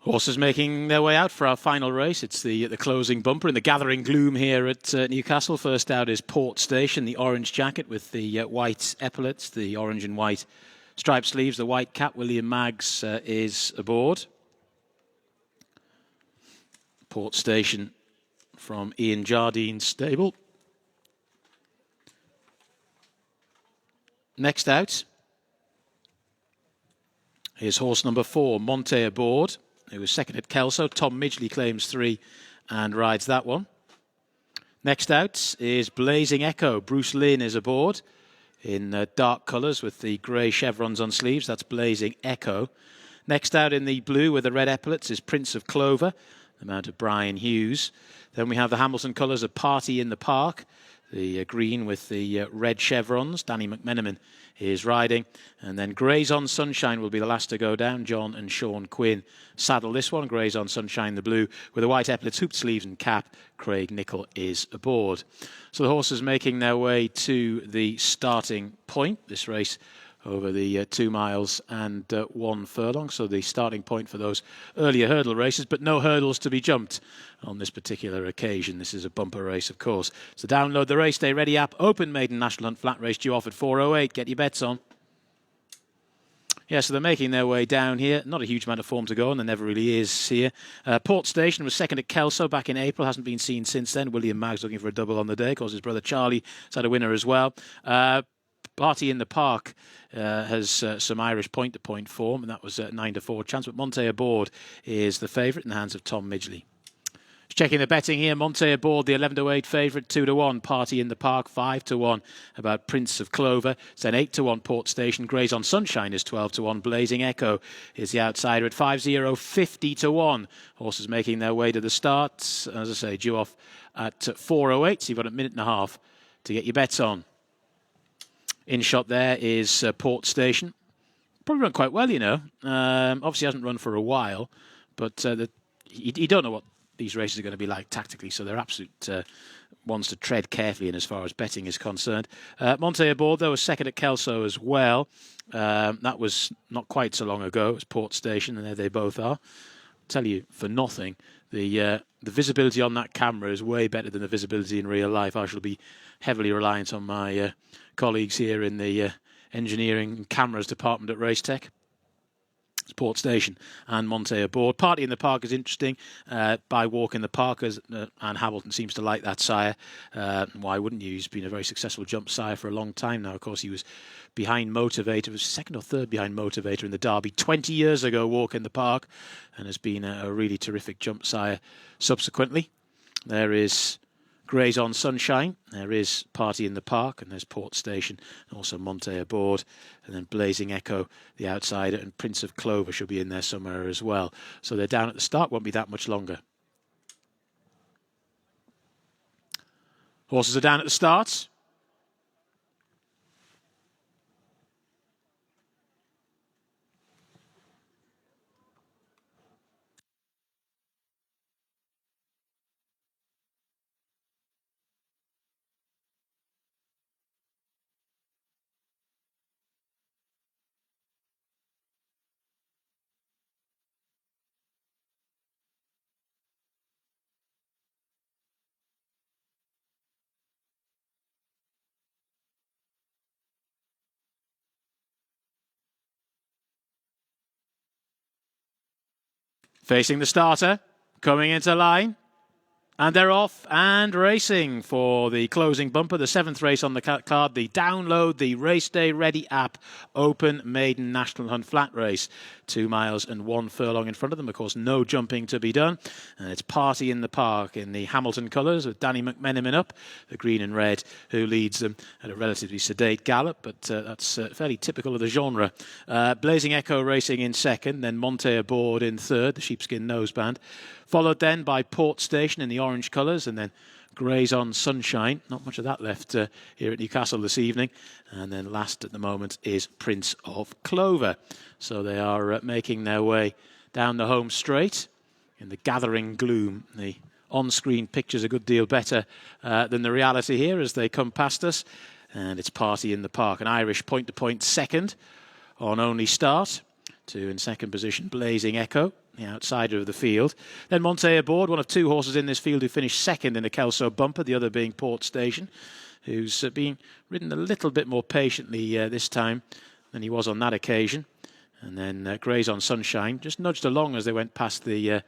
Horses making their way out for our final race. It's the closing bumper in the gathering gloom here at Newcastle. First out is Port Station, the orange jacket with the white epaulets, the orange and white striped sleeves, the white cap. William Maggs is aboard. Port Station from Ian Jardine's stable. Next out is horse number 4, Monte aboard, who was second at Kelso. Tom Midgley claims 3 and rides that one. Next out is Blazing Echo. Bruce Lynn is aboard in dark colours with the grey chevrons on sleeves. That's Blazing Echo. Next out in the blue with the red epaulets is Prince of Clover, the mount of Brian Hughes. Then we have the Hamilton colours of Party in the Park, the green with the red chevrons. Danny McMenamin is riding. And then Grays on Sunshine will be the last to go down. John and Sean Quinn saddle this one. Grays on Sunshine, the blue, with the white epaulets, hooped sleeves and cap. Craig Nicol is aboard. So the horses making their way to the starting point. This race over the 2 miles and 1 furlong. So the starting point for those earlier hurdle races, but no hurdles to be jumped on this particular occasion. This is a bumper race, of course. So download the Race Day Ready app. Open Maiden National Hunt Flat Race due off at 4:08. Get your bets on. Yeah, so they're making their way down here. Not a huge amount of form to go on. There never really is here. Port Station was second at Kelso back in April. Hasn't been seen since then. William Maggs looking for a double on the day. Of course, his brother Charlie has had a winner as well. Party in the Park has some Irish point-to-point form, and that was 9-4 chance. But Monte Aboard is the favourite in the hands of Tom Midgley. Just checking the betting here. Monte Aboard, the 11-8 favourite, 2-1. Party in the Park, 5-1. About Prince of Clover. It's then 8-1 Port Station. Grays on Sunshine is 12-1. Blazing Echo is the outsider at 5-0, 50-1. Horses making their way to the start. As I say, due off at 4:08. So you've got a minute and a half to get your bets on. In shot there is Port Station. Probably run quite well, you know. Obviously hasn't run for a while, but you don't know what these races are going to be like tactically, so they're absolute ones to tread carefully in as far as betting is concerned. Monte Aboard, though, was second at Kelso as well. That was not quite so long ago. It was Port Station, and there they both are. I'll tell you, for nothing, the visibility on that camera is way better than the visibility in real life. I shall be heavily reliant on my colleagues here in the engineering and cameras department at Racetech. Port Station and Monte Aboard. Party in the Park is interesting. By Walk in the Park, and Hamilton seems to like that sire. Why wouldn't you? He's been a very successful jump sire for a long time now. Of course, he was behind Motivator. He was second or third behind Motivator in the Derby 20 years ago, Walk in the Park, and has been a really terrific jump sire subsequently. There is Grays on Sunshine, there is Party in the Park, and there's Port Station, and also Monte Aboard, and then Blazing Echo, the outsider, and Prince of Clover should be in there somewhere as well. So they're down at the start, won't be that much longer. Horses are down at the start. Facing the starter, coming into line, and they're off and racing for the closing bumper, the 7th race on the card, the download the Race Day Ready app, Open Maiden National Hunt Flat Race. 2 miles and 1 furlong in front of them. Of course, no jumping to be done. And it's Party in the Park in the Hamilton colours with Danny McMenamin up, the green and red, who leads them at a relatively sedate gallop, but that's fairly typical of the genre. Blazing Echo racing in second, then Monte Aboard in third, the sheepskin noseband. Followed then by Port Station in the orange colours, and then Grays on Sunshine. Not much of that left here at Newcastle this evening. And then last at the moment is Prince of Clover. So they are making their way down the home straight in the gathering gloom. The on-screen picture's a good deal better than the reality here as they come past us. And it's Party in the Park, an Irish point-to-point second on only start. In second position, Blazing Echo, the outsider of the field. Then Monte Aboard, one of two horses in this field who finished second in the Kelso bumper, the other being Port Station, who's been ridden a little bit more patiently this time than he was on that occasion. And then Grays on Sunshine just nudged along as they went past the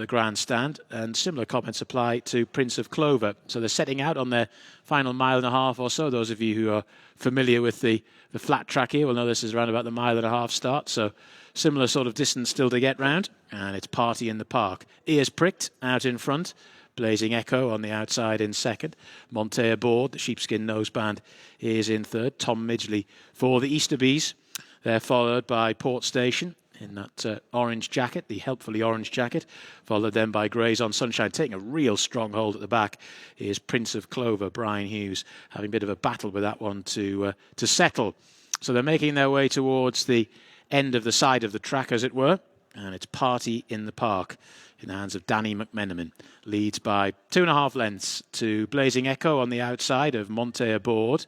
grandstand, and similar comments apply to Prince of Clover. So they're setting out on their final mile and a half or so. Those of you who are familiar with the flat track here will know this is around about the mile and a half start, so similar sort of distance still to get round, and it's Party in the Park. Ears pricked out in front, Blazing Echo on the outside in second. Monte Aboard, the sheepskin noseband, is in third. Tom Midgley for the Easterbees. They're followed by Port Station in that orange jacket, the helpfully orange jacket, followed then by Grays on Sunshine. Taking a real strong hold at the back is Prince of Clover, Brian Hughes, having a bit of a battle with that one to settle. So they're making their way towards the end of the side of the track, as it were, and it's Party in the Park in the hands of Danny McMenamin. Leads by 2.5 lengths to Blazing Echo on the outside of Monte Aboard.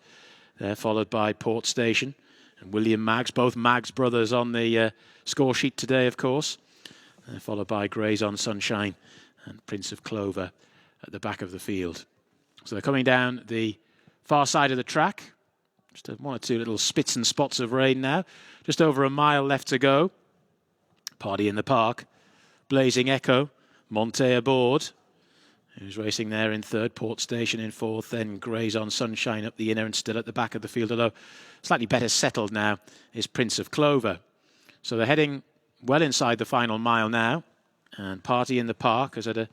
They're followed by Port Station and William Maggs, both Maggs brothers on the score sheet today, of course. Followed by Grays on Sunshine and Prince of Clover at the back of the field. So they're coming down the far side of the track. Just one or two little spits and spots of rain now. Just over a mile left to go. Party in the Park. Blazing Echo. Monte Aboard, who's racing there in third. Port Station in fourth. Then Grays on Sunshine up the inner and still at the back of the field, although slightly better settled now is Prince of Clover. So they're heading well inside the final mile now, and Party in the Park has had a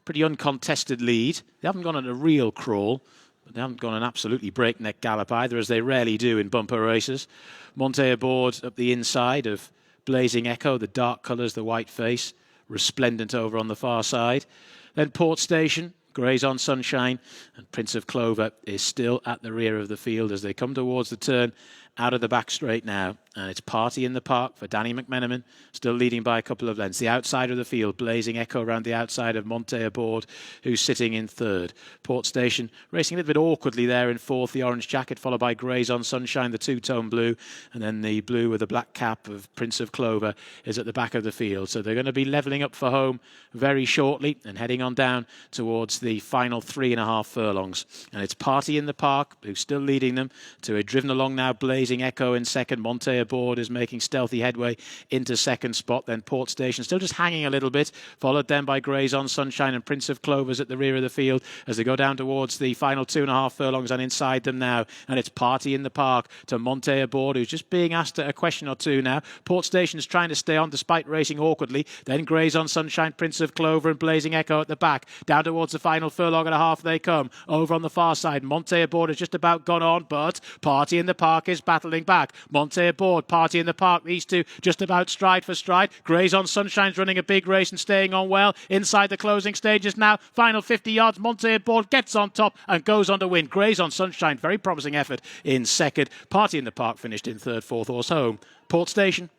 pretty uncontested lead. They haven't gone on a real crawl, but they haven't gone an absolutely breakneck gallop either, as they rarely do in bumper races. Monte Aboard up the inside of Blazing Echo, the dark colours, the white face, resplendent over on the far side. Then Port Station, Grays on Sunshine, and Prince of Clover is still at the rear of the field as they come towards the turn out of the back straight now. And it's Party in the Park for Danny McMenamin, still leading by a couple of lengths. The outside of the field, Blazing Echo around the outside of Monte Aboard, who's sitting in third. Port Station racing a little bit awkwardly there in fourth, the orange jacket, followed by Grays on Sunshine, the two-tone blue, and then the blue with the black cap of Prince of Clover is at the back of the field. So they're going to be levelling up for home very shortly and heading on down towards the final 3.5 furlongs. And it's Party in the Park, who's still leading them to a driven along now Blazing Echo in second. Monte Aboard is making stealthy headway into second spot. Then Port Station still just hanging a little bit, followed then by Grays on Sunshine and Prince of Clover's at the rear of the field as they go down towards the final 2.5 furlongs and inside them now. And it's Party in the Park to Monte Aboard, who's just being asked a question or two now. Port Station's trying to stay on despite racing awkwardly. Then Grays on Sunshine, Prince of Clover and Blazing Echo at the back. Down towards the final furlong and a half they come. Over on the far side, Monte Aboard has just about gone on, but Party in the Park is battling back. Monte Aboard, Party in the Park, these two just about stride for stride. Grays on Sunshine's running a big race and staying on well inside the closing stages now. Final 50 yards, Monte Aboard gets on top and goes on to win. Grays on Sunshine, very promising effort in second. Party in the Park finished in third, fourth horse home. Port Station.